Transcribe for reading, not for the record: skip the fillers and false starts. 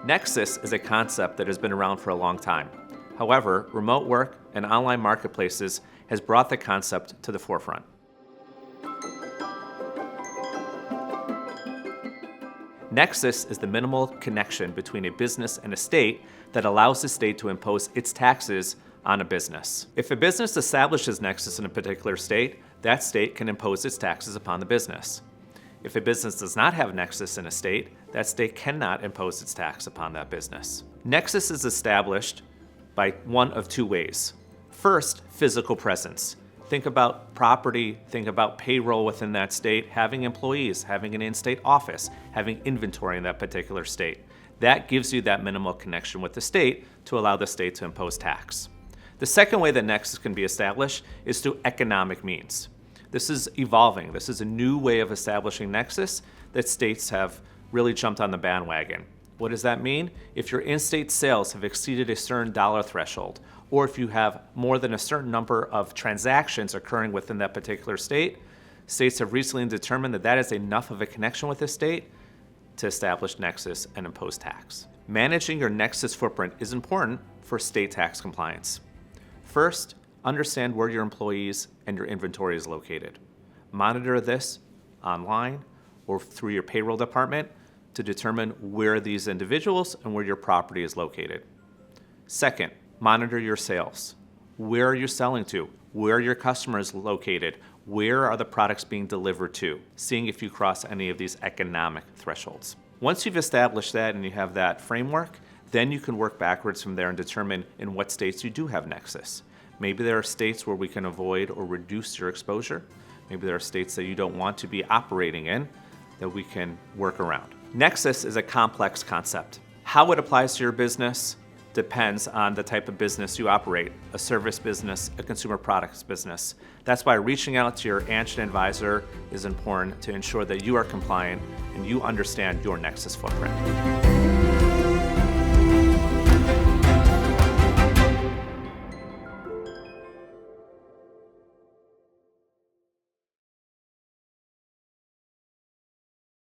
Nexus is a concept that has been around for a long time. However, remote work and online marketplaces has brought the concept to the forefront. Nexus is the minimal connection between a business and a state that allows the state to impose its taxes on a business. If a business establishes Nexus in a particular state, that state can impose its taxes upon the business. If a business does not have Nexus in a state, that state cannot impose its tax upon that business. Nexus is established by one of two ways. First, physical presence. Think about property, think about payroll within that state, having employees, having an in-state office, having inventory in that particular state. That gives you that minimal connection with the state to allow the state to impose tax. The second way that Nexus can be established is through economic means. This is evolving. This is a new way of establishing Nexus that states have really jumped on the bandwagon. What does that mean? If your in-state sales have exceeded a certain dollar threshold, or if you have more than a certain number of transactions occurring within that particular state, states have recently determined that that is enough of a connection with the state to establish Nexus and impose tax. Managing your Nexus footprint is important for state tax compliance. First, understand where your employees and your inventory is located. Monitor this online or through your payroll department to determine where these individuals and where your property is located. Second, monitor your sales. Where are you selling to? Where are your customers located? Where are the products being delivered to? Seeing if you cross any of these economic thresholds. Once you've established that and you have that framework, then you can work backwards from there and determine in what states you do have Nexus. Maybe there are states where we can avoid or reduce your exposure. Maybe there are states that you don't want to be operating in that we can work around. Nexus is a complex concept. How it applies to your business depends on the type of business you operate, a service business, a consumer products business. That's why reaching out to your Anshin advisor is important to ensure that you are compliant and you understand your Nexus footprint.